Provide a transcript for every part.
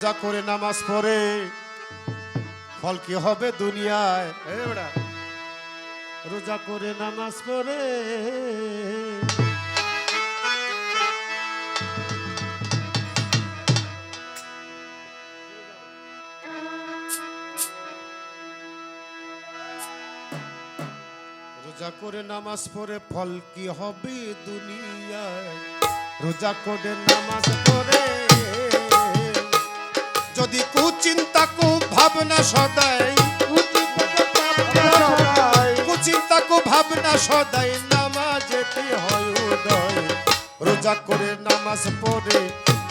রোজা করে নামাজ পড়ে ফল কি হবে দুনিয়ায়? রোজা করে নামাজ পড়ে রোজা করে নামাজ পড়ে ফল কি হবে দুনিয়ায়? রোজা করে নামাজ পড়ে যদি কুচিন্তা কু ভাবনা সদাই কুচিন্তা কু ভাবনা সদাই নামাজেতে হয় উদয়। রোজা করে নামাজ পড়ে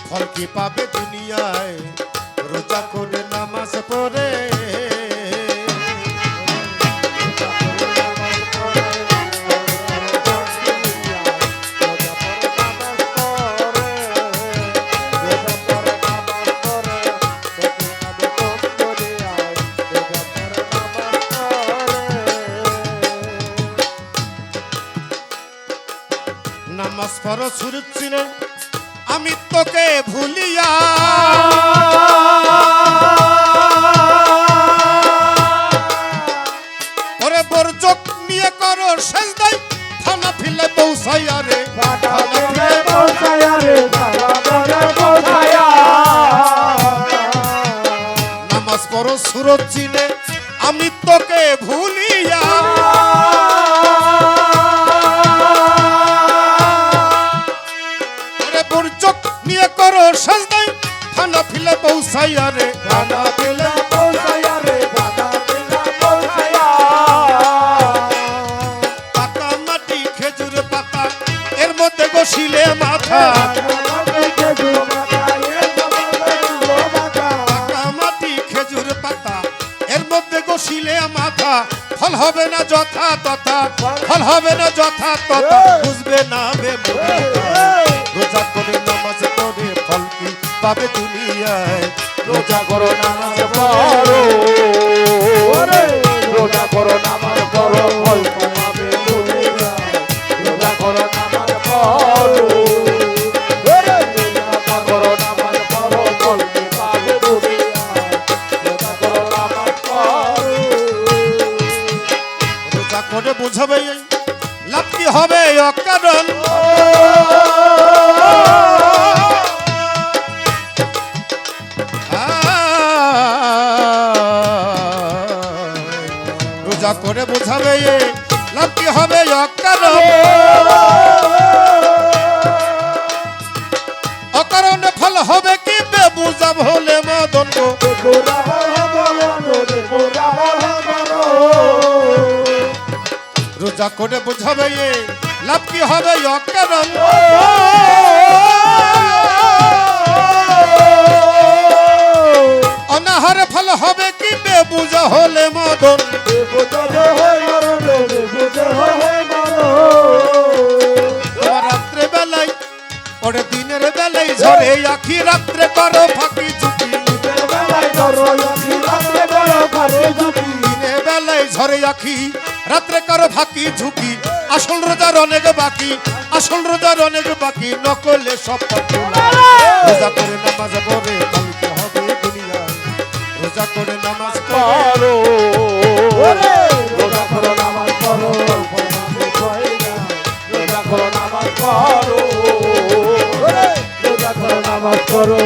ফল কি পাবে দুনিয়ায়? রোজা করে নামাজ পড়ে নামাজ পড়ো সুরত চিনে আমি তোকে ভুলিয়া ওরে বরজক নিয়ে করো সেজদাই থানা ফিলে পৌঁছাইয়া রে নামাজ পড়ো সুরত চিনে আমি তোকে ভুলিয়া নিয়ে করো সাজদাই থানা ফিলে পৌঁছাইয়া রে থানা ফিলে পৌঁছাইয়া রে থানা ফিলে পৌঁছাইয়া পাকা মাটি খেজুর পাতা এর মধ্যে বসিলে মাথা পাকা মাটি খেজুর পাতা এর মধ্যে বসিলে মাথা ফল হবে না যথা তথা ফল হবে না যথা তথা বুঝবে না বে রোজা করে নামাজ পড়ে ফল কি পাবে দুনিয়ায়? রোজা করো নামাজ পড়ো ওরে রোজা করো নামাজ পড়ো ফল পাবে দুনিয়ায়। রোজা করো নামাজ পড়ো ওরে রোজা করো নামাজ পড়ো ফল পাবে দুনিয়ায়। রোজা করো নামাজ পড়ো রোজা করে বুঝাবে লাভ কি হবে অকারণ রোজা করে বোঝাবে লাভ কি হবে অকারণে ফল হবে কি বেবুঝা হলে মদন রোজা করে বোঝাবে লাভ কি হবে অকারণ অনাহারে ফল হবে কি বেবুঝা হলে মদন রাত্রে বেলায় ওরে দিনের বেলায় ঝরে আখি রাত্রে করো ফাঁকি ঝুঁকি দিনের বেলায় ঝরে আখি রাত্রে করো ফাঁকি ঝুঁকি আসল রোজার অনেক বাকি আসল রোজার অনেক বাকি নকলে সব রোজা করে নামাজ পড়ে ফলতে হবে দুনিয়ায়। রোজা করে নামাজ পড়ো ওরে রোজা করো নামাজ পড়ো রোজা করো নামাজ পড়ো ওরে রোজা করো নামাজ পড়ো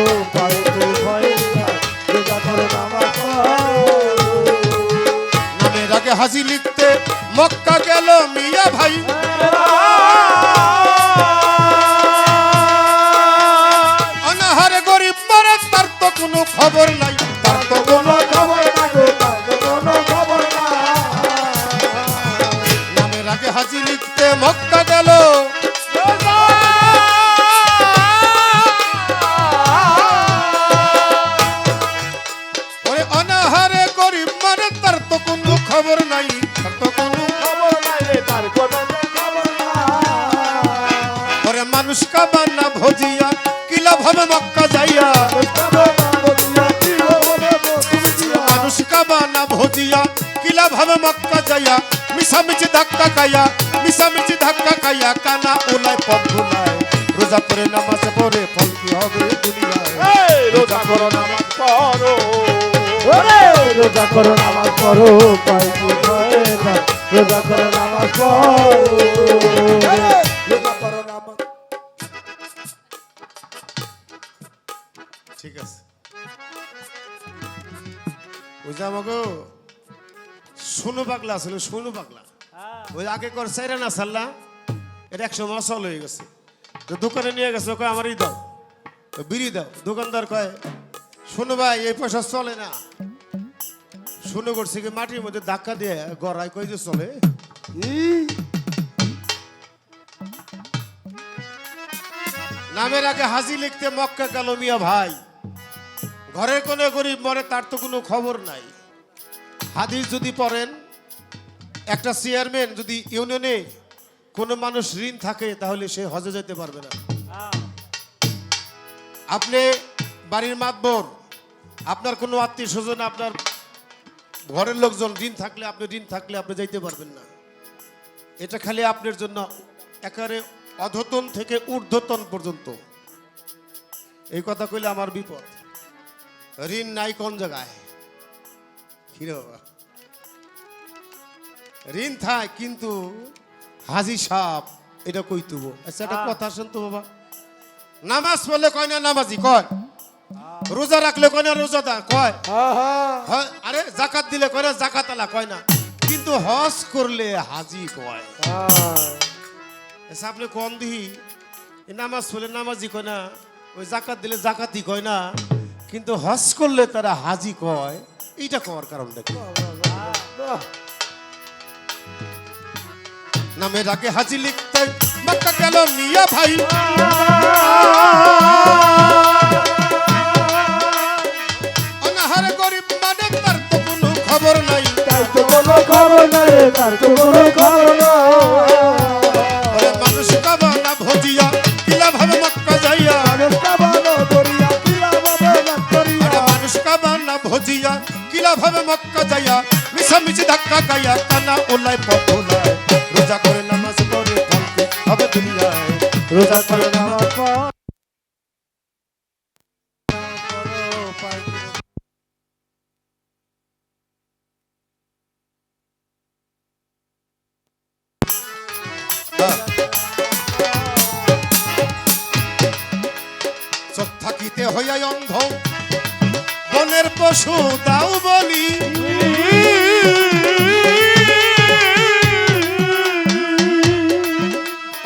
রোজা করো নামাজ পড়ো নামের আগে হাজি লিখতে মক্কা গেল মিয়া ভাই অনাহারে গরিব মরে তার তো কোনো খবর নাই তার তো কোনো খবর নাই তার তো কোনো খবর নাই নামের আগে হাজি লিখতে মক্কা গেল ওরে অনাহারে গরিব মরে তার তো কোনো খবর নাই তার তো কোনো খবর নাই তার কোনো খবর নাই ওরে মানুষ কাবার না ভজিয়া কি লাভ হবে মক্কা যাইয়া মানুষ কাবা না ভজিয়া কি লাভ হবে মক্কা যাইয়া মিছামিছি ধাক্কা খাইয়া কানা ওলাই পথ ভুলায় রোজা করে নামাজ পড়ে ফল কি হবে দুনিয়ায় এই রোজা করো নামাজ পড়ো রোজা করো নামাজ পড়ো পাই কি হয় না রোজা করো নামাজ পড়ো রোজা করো নামাজ ঠিক আছে ওই যে আমাকে সোনু পাগলা আসলে সোনু পাগলা ওই আগে কর চাইরা না সাল্লা এটা 100 মাস চল হয়ে গেছে তো দোকানে নিয়ে গেছে কয় আমারই দাও তো বিড়ি দাও দোকানদার কয় শোনো ভাই এই পয়সা চলে না শুনে করছে কি মাটির মধ্যে ধাক্কা দিয়ে গড়াই কই যে চলে নামের আগে হাজি লিখতে মক্কা গেল মিয়া ভাই ঘরের কোনে গরিব মরে তার তো কোনো খবর নাই হাদিস যদি পড়েন একটা চেয়ারম্যান যদি ইউনিয়নে কোনো মানুষ ঋণ থাকে তাহলে সে হজে যেতে পারবে না আপনি বাড়ির মাতবর আপনার কোনো আত্মীয় স্বজন আপনার ঘরের লোকজন ঋণ থাকলে আপনি যাইতে পারবেন না এটা খালি আপনার জন্য একেবারে অধতন থেকে ঊর্ধ্বতন পর্যন্ত এই কথা কইলে আমার বিপদ ঋণ নাই কোন জায়গায় হিরো বাবা ঋণ থাক কিন্তু হাজি সাপ এটা কইতুব আচ্ছা একটা কথা শুনতো বাবা নামাজ পড়লে কয় না নামাজি কয় রোজা রাখলে কয় না রোজাদার কয় আরে জাকাত দিলে কয় না জাকাত আলা কয় না কিন্তু হজ করলে হাজি কয় আচ্ছা আপনি কোন দিহি নামাজ পড়লে নামাজি কয় না ওই জাকাত দিলে জাকাতি কয় না কিন্তু হজ করলে তারা হাজি কয় এইটা কওয়ার কারণটা কি নামের আগে হাজি লিখতে মক্কা গেল মিয়া ভাই অনাহারে গরিব মানে তার তো কোনো খবর নাই তার তো কোনো খবর নাই তার তো কোনো খবর নাই ওরে মানুষ কাবা না ভজিয়া কিলা ভাবে মক্কা যাইয়া মানুষ কাবানো দরিয়া কিলা ভাবে মক্করিয়া ওরে মানুষ কাবা না ভজিয়া কিলা ভাবে মক্কা যাইয়া মিছামিছি ধাক্কা গাইয়া কানা ওলাই পথলায় রোজা করে নামাজ পড়ে ফল কি হবে দুনিয়ায় রোজা করো নামাজ পড়ো চোখ থাকিতে হইয়া অন্ধ বনের পশু দাও বলি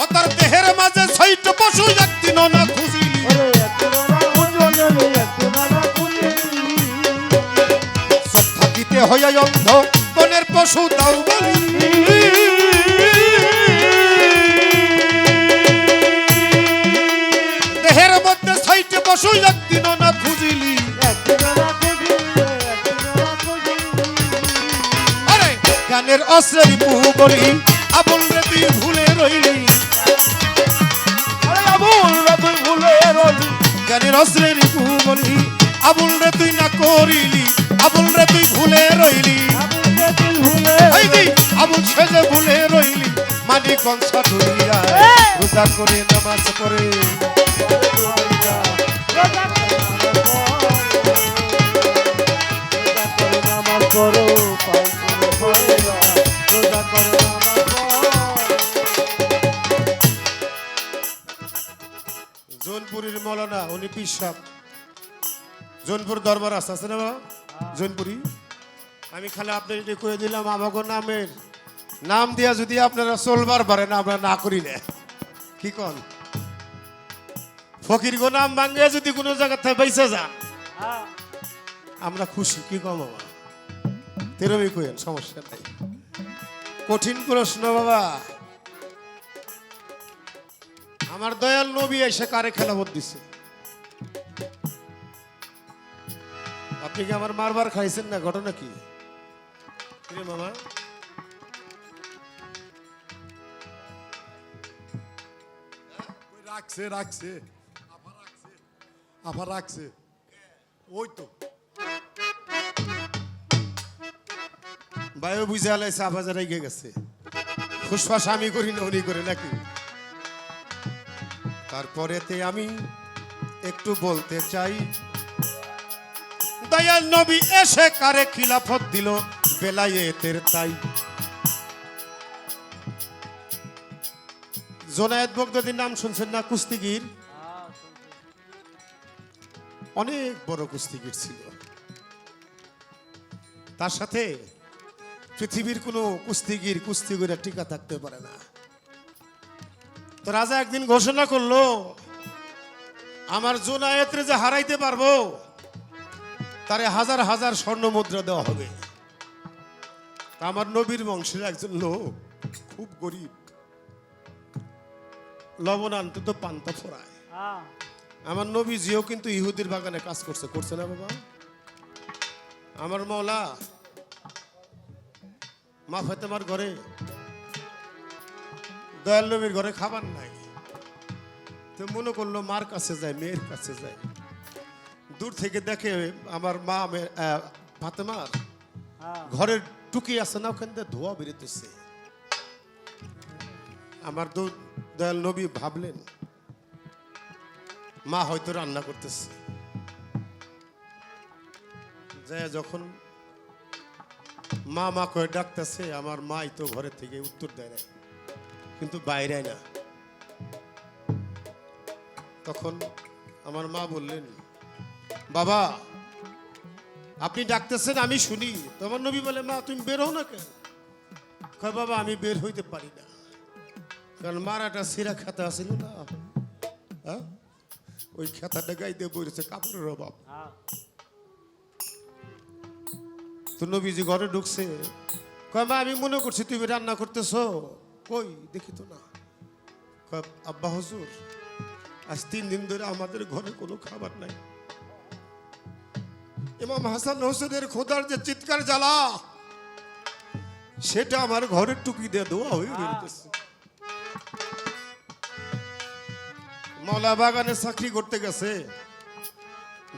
ও তার দেহের মাঝে ছয়ট পশু একদিনও না খুঁজিলি চোখ থাকিতে হইয়া অন্ধ বনের পশু দাও বলি দেহের মধ্যে ছয়ট পশু একদিনও না খুঁজিলি আরে গানের অশ্রের মুহ বলি আবুল রে তুই ভুলে রইলি গানের অশ্রের মুহ বলি আবুল রে তুই না করিলি আবুল রে তুই ভুলে রইলি এই যে আবুল সেজে ভুলে রইলি মানি কনসা ধরিয়া রোজা করে নামাজ পড়ে নামাজ পড়ো পাই কোনো ভয় না রোজা করো নামাজ পড়ো জোনপুরের মৌলানা উনি পীর সাহেব জোনপুর দরবার আছে না বাবা জোনপুরি আমি খালি আপনাদের কয়ে দিলাম আমাকে নামের নাম দিয়া যদি আপনারা চলবার পারেন আমরা না করি না কি কন ফকির গো নাম ভাঙ্গে যদি কোনো জায়গা থেকে বেঁচে যান আমরা খুশি কি কম বাবা তেরোই কইেন সমস্যা নাই কঠিন প্রশ্ন বাবা আমার দয়াল নবী এসে কারে খেলাফত দিছে আপনি কি আমার মারবার খাইছেন না ঘটনা কি রে মামা রাখছে রাখছে আবার রাখছে ওই তো বায়ু বুঝে আলাইছে আবাজার গিয়ে গেছে ফুসফাস আমি করি না উনি করে নাকি তারপরেতে আমি একটু বলতে চাই, দয়াল নবী এসে কারে খিলাফত দিল বেলায়েতের তাই। জোনায়েত বগদাদির নাম শুনছেন না? কুস্তিগির, অনেক বড় কুস্তিগির ছিল। তার সাথে পৃথিবীর কোনো কুস্তিগির কুস্তি করে টিকা থাকতে পারে না। তো রাজা একদিন ঘোষণা করলো, আমার জোনায়েতরে যে হারাইতে পারবো তারে হাজার হাজার স্বর্ণ মুদ্রা দেওয়া হবে। তা আমার নবীর বংশের একজন লোক খুব গরিব, লবণ আনতে তো পান্তা ফোড়ায়। আমার নবী জিও কিন্তু ইহুদির বাগানে কাজ করছে না বাবা? আমার মওলা মা ফাতেমার ঘরে, দয়াল নবীর ঘরে খাবার নাই। তো মনে করলো মার কাছে যায়, মেয়ের কাছে যায়। দূর থেকে দেখে আমার মা ফাতেমার ঘরের টুকি আছে না, ওখান থেকে ধোয়া বেরোতেছে। আমার দয়াল নবী ভাবলেন মা হয়তো রান্না করতেছে। যখন মা মা করে ডাকতেছে, আমার মাই তো ঘরের থেকে উত্তর দেয় না, কিন্তু বাইরে না। তখন আমার মা বললেন, বাবা আপনি ডাকতেছেন আমি শুনি। তোমার নবী বলে, মা তুমি বের হও না কেন? কয়, বাবা আমি বের হইতে পারি না, কারণ মার একটা সিরা খাতা আছিল না, হ্যাঁ ওই খাতাটা গাইতে বলেছে কাপড়ের অভাব। তো নবীজি ঘরে ঢুকছে, কয় মা আমি মনে করছি তুমি রান্না করতেছো, কই দেখি তো না। কয় আব্বা হুজুর আজ 3 দিন ধরে আমাদের ঘরে কোনো খাবার নাই। ইমাম হাসান হোসেনের খোদার যে চিৎকার জ্বালা, সেটা আমার ঘরের টুকি দিয়ে দোয়া হয়ে বেরোতেছে। মওলা বাগানে চাকরি করতে গেছে,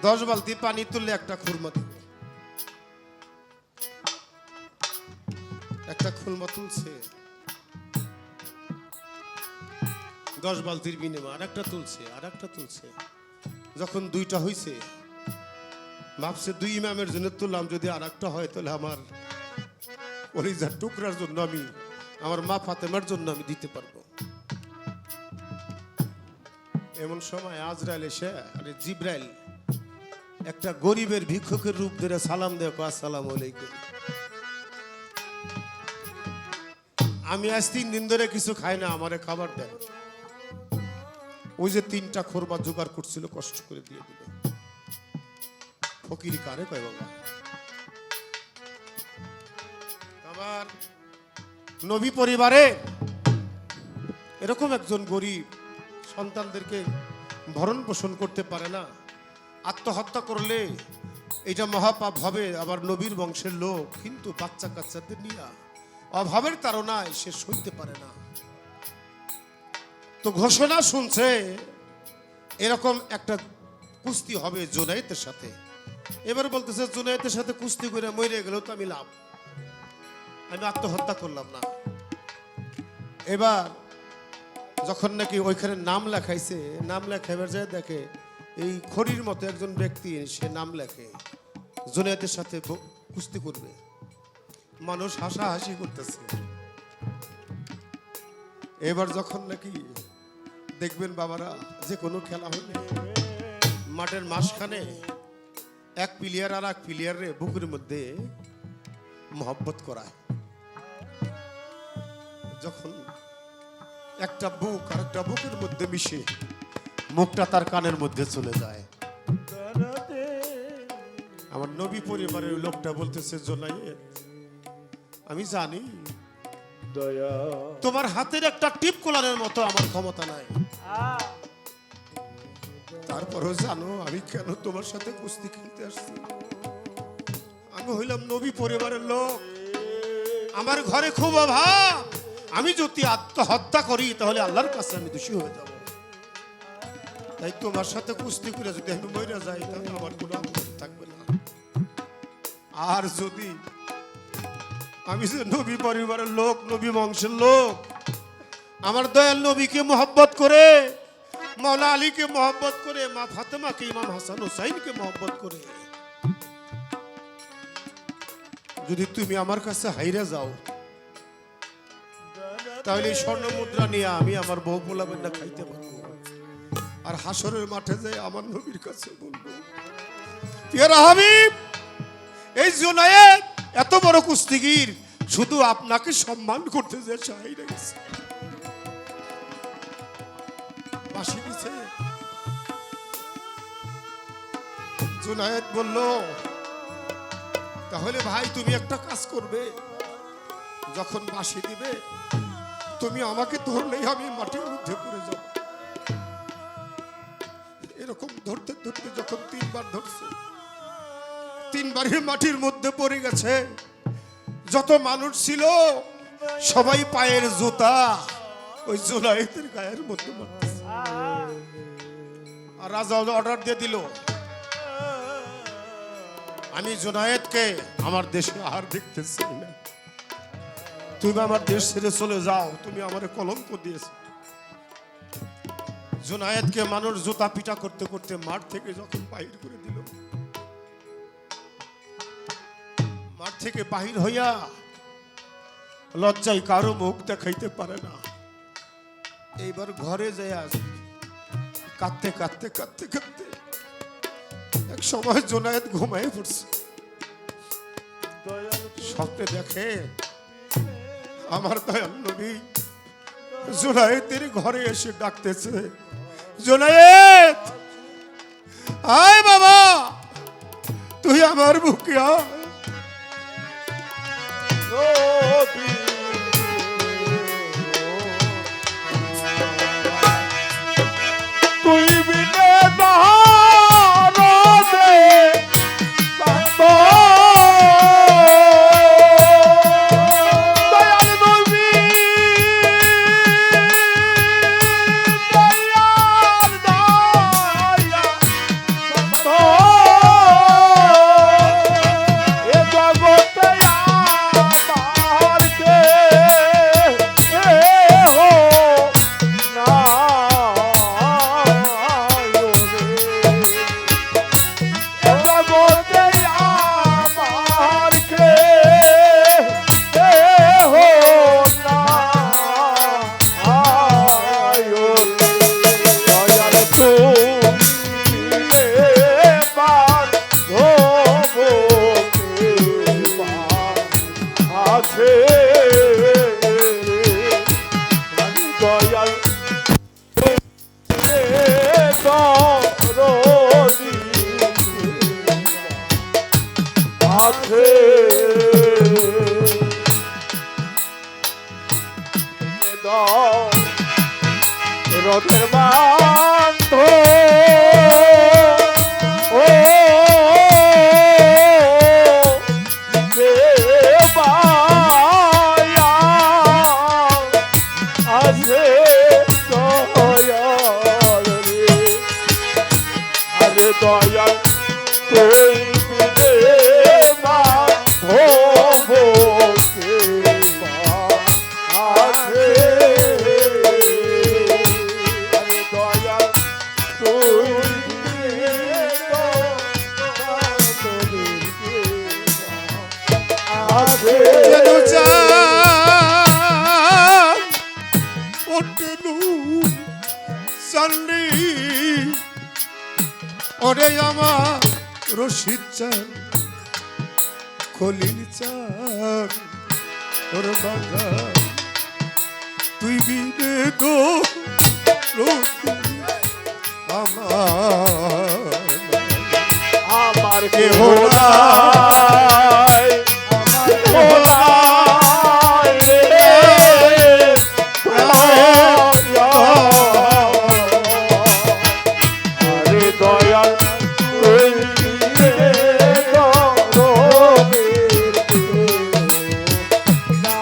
10 বালতি পানি তুললে একটা খুরমা দিল। একটা খুরমা তুলছে, 10 বালতির বিনিময়ে আর একটা তুলছে, আর একটা তুলছে। যখন 2টা হয়েছে, ভাবছে 2 ইমামের জন্য তুললাম, যদি আর একটা হয় তাহলে আমার কলিজার টুকরার জন্য, আমি আমার মা ফাতেমার জন্য আমি দিতে পারবো। এমন সময় আজরাইল এসে, আরে জিব্রাইল, একটা গরিবের ভিক্ষুকের রূপ ধরে সালাম দেয়, আসসালামু আলাইকুম। আমি আজ 3 দিন ধরে কিছু খাই না, আমারে খাবার দেন। ওই যে 3টা খোরমা জোগাড় করছিল, কষ্ট করে দিয়ে দিল। ফকির কারে কয় বাবা? আমার নবী পরিবারে এরকম একজন গরিব, সন্তানদেরকে ভরণ পোষণ করতে পারে না, আত্মহত্যা করলে এটা মহাপাপ হবে। আবার নবীর বংশের লোক, কিন্তু বাচ্চা কাচ্চাদের নিয়ে অভাবের তাড়নায় সে সইতে পারে না। তো ঘোষণা শুনছে এরকম একটা কুস্তি হবে জুনায়েতের সাথে। এবার বলতেছে, জুনায়েতের সাথে কুস্তি করে মরে গেলেও তো আমি লাভ, আমি আত্মহত্যা করলাম না। এবার যখন নাকি ওইখানে নাম লেখাইছে, নাম লেখাইবার যায় দেখে এই খড়ির মতো একজন ব্যক্তি, সে নাম লেখে জুনায়েতের সাথে কুস্তি করবে। মানুষ হাসাহাসি করতেছে। এবার যখন নাকি দেখবেন বাবারা, যে কোনো খেলা হইলে মাঠের মাঝখানে এক প্লেয়ার আর এক প্লেয়ারে বুকের মধ্যে মহব্বত করায়। যখন একটা বুক আর একটা বুকের মধ্যে মিশে মুখটা তার কানের মধ্যে চলে যায়, আমার নবী পরিবারের লোকটা বলতেছে, জোনায়েত আমি জানি দয়া তোমার হাতের একটা টিপ কোলানোর মতো আমার ক্ষমতা নাই, তারপরও জানো আমি কেন তোমার সাথে কুস্তি খেলতে আসছি? আমি হইলাম নবী পরিবারের লোক, আমার ঘরে খুব অভাব। আমি যদি আত্মহত্যা করি তাহলে আল্লাহর কাছে আমি দোষী হয়ে যাব। তাই তোমার সাথে কুস্তি করে যদি আমি মরে যাই তাহলে আমার কোনো আপত্তি থাকবে না। আর যদি আমি যে নবী পরিবারের লোক, নবী বংশের লোক, আমার দয়াল নবীকে মহব্বত করে মৌলা আলীকে মহব্বত করে, মা ফাতেমাকে, ইমাম হাসান হুসাইনকে মহব্বত করে যদি তুমি আমার কাছে হাইরা যাও, তাহলে এই স্বর্ণ মুদ্রা নিয়ে আমি আমার বউ পোলাবেনটা খাইতে পারবো, আর হাসরের মাঠে যাই আমার নবীর কাছে বলবো, পিয়ারা হাবিব, এই জুনায়েদ এত বড় কুস্তিগির শুধু আপনাকে সম্মান করতে যে হাইরা গেছে। বাঁশি দিছে। জুনায়েদ বলল, তাহলে ভাই তুমি একটা কাজ করবে, যখন বাঁশি দিবে তুমি আমাকে ধরলেই আমি মাটির মধ্যে পড়ে যাব। এরকম ধরতে ধরতে যখন 3 বার ধরছে, 3 বারই মাটির মধ্যে পড়ে গেছে। যত মানুষ ছিল সবাই পায়ের জুতা ওই জুনায়েদের গায়ের মধ্যে মারতেছে। আর রাজা অর্ডার দিয়ে দিল, আমি জুনায়েদকে আমার দেশে আর দেখতে চাই না, তুমি আমার দেশ ছেড়ে চলে যাও, তুমি আমার কলঙ্ক দিয়েছো। জুনায়েদকে মানুষ জুতা পিটা করতে করতে মাঠ থেকে যখন বাহির করে দিল, মাঠ থেকে বাহির হইয়া লজ্জায় কারো মুখ দেখাইতে পারে না। এইবার ঘরে যায় কাঁদতে কাঁদতে কাঁদতে কাঁদতে এক সময় জুনায়েদ ঘুমায় পড়ছে। স্বপ্নে দেখে আমার দয়াল নবী জুনায়েদের ঘরে এসে ডাকতেছে, জুনায়েদ আয় বাবা, তুই আমার বুকে আয়। তুই বিনে দে দয়াল নবী, দয়াল দয়া এ জগতে আমার কে হো না দয়াল আছে রথের বান্ধ ও দেবায়া আছে দয়াল রে, আরে দয়াল তুই বিনে মাধব কে আছে, আরে দয়াল তুই বিনে মাধব কে আছে। ওরে আমার রশিদ চান, খলিল চান, ওর বাংলা তুই বিনে তো আমার কেহ নাই, আমার কেহ নাই রে, আরে দয়াল তুই বিনে দরদের না।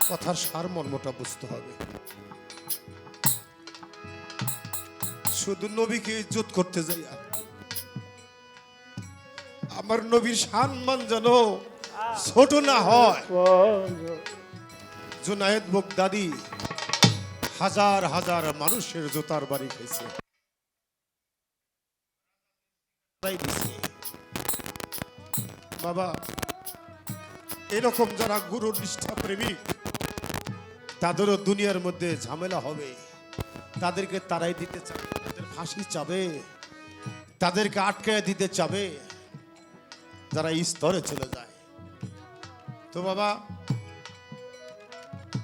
কথার সারমর্মটা বুঝতে হবে। শুধু নবীকে ইজ্জত করতে যাইয়া আমার নবীর সম্মান যেন ছোট না হয়। জুনায়েদ বাগদাদি হাজার হাজার মানুষের জুতার বাড়ি খেয়েছে, তাই দিছে। বাবা, এরকম যারা গুরুর নিষ্ঠা প্রেমিক তাদেরও দুনিয়ার মধ্যে ঝামেলা হবে, তাদেরকে তারাই দিতে চাবে, তাদের ফাঁসি চাবে, তাদেরকে আটকায় দিতে চাবে যারা এই স্তরে চলে যায়। তো বাবা,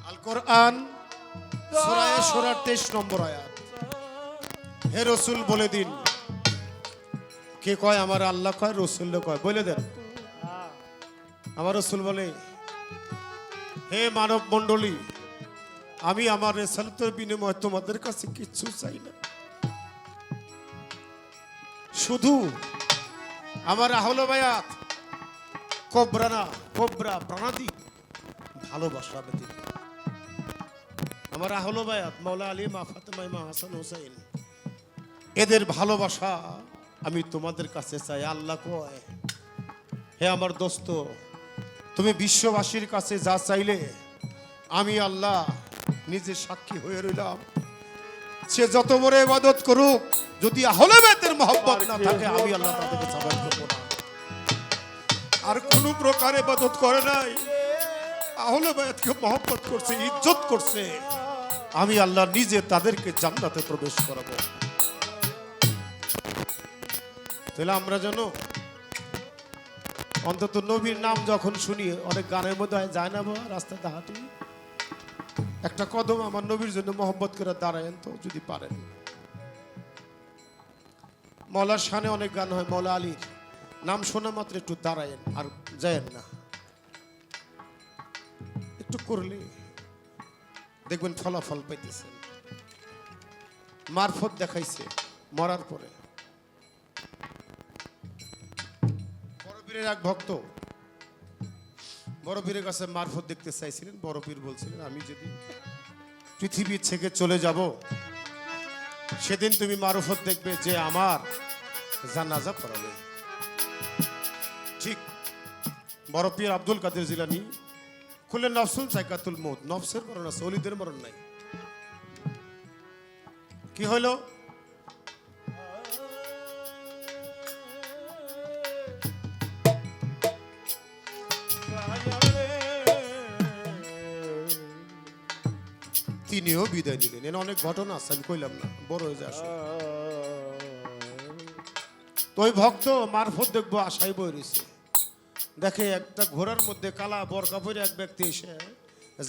আল কোরআন সূরা শুরার 23 নম্বর আয়াত, হে রাসূল বলে দিন, কে কয় আমার আল্লাহ কয়, রাসূল কয়, বলে দেন। আমার রাসূল বলে, হে মানব মণ্ডলী, আমি আমার রিসালাতের বিনিময়ে তোমাদের কাছে কিচ্ছু চাই না, শুধু আমার আহলে বায়াত কোবরা প্রাণাদি ভালোবাসা ব্যতীত। আমার আহলে বায়াত মাওলা আলী, মা ফাতেমা, মা হাসান হোসেন, এদের ভালোবাসা আমি তোমাদের কাছে চাই। আল্লাহ কয়, হে আমার দোস্ত, তুমি বিশ্ববাসীর কাছে যা চাইলে আমি আল্লাহ নিজে সাক্ষী হয়ে রইলাম। সে যত বড় ইবাদত করুক, যদি আহলে বায়াতের মহব্বত না থাকে, আমি আল্লাহ তাদেরকে সাবাত করব না। আর কোন প্রকার ইবাদত করে নাই, আহলে বায়াতকে মহব্বত করছে, ইজ্জত করছে, আমি আল্লাহ নিজে তাদেরকে জান্নাতে প্রবেশ করাবো। তাহলে আমরা যেন অন্তত নবীর নাম যখন শুনি, অনেক গানের মধ্যে যায় না বাবা, রাস্তাতে হাঁটি, একটা কদম আমার নবীর জন্য মহব্বত করে দাঁড়ায়েন তো যদি পারেন। মৌলার শানে অনেক গান হয়, মৌলা আলীর নাম শোনা মাত্র একটু দাঁড়ায়েন, আর যায়েন না, একটু করলে দেখবেন ফলাফল পাইতেছেন। মারফত দেখাইছে মরার পরে। বড় পীরের এক ভক্ত বড় পীরের কাছে মারফত দেখতে চাইছিলেন। বড় পীর বলছিলেন, আমি যদি পৃথিবী থেকে চলে যাব, সেদিন তুমি মারফত দেখবে যে আমার জানাজা পড়াবে। ঠিক বড় পীর আব্দুল কাদের জিলানী খুলে নফসুল সাইকাতুল মউত, নফসের মরণ আছে, ওলিদের মরণ নাই। কি হলো? তিনিও বিদায় নিলেন। এর অনেক ঘটনা আছে, আমি কইলাম না, বড় হয়ে যায়। তো ওই ভক্ত মারফত দেখবো আশাই বই রয়েছে, দেখে একটা ঘোড়ার মধ্যে কালা বরকা পরে এক ব্যক্তি এসে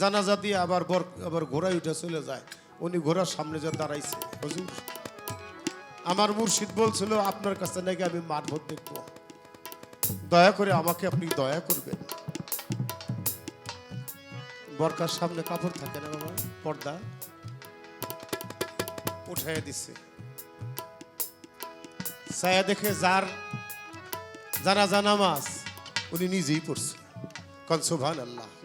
জানাজা দিয়ে আবার ঘোড়ায় উঠে চলে যায়। উনি ঘোড়ার সামনে যা দাঁড়াইছে, হুজুর আমার মুর্শিদ বলছিল আপনার কাছে নাকি আমি মারফত দেখবো, দয়া করে আমাকে আপনি দয়া করবেন। বরকার সামনে কাপড় থাকে না বাবা, পর্দা উঠাইয়া দিচ্ছে। ছায়া দেখে যার জানাজা নামাজ উনি নিজেই পড়ছে। কন সুবহানাল্লাহ।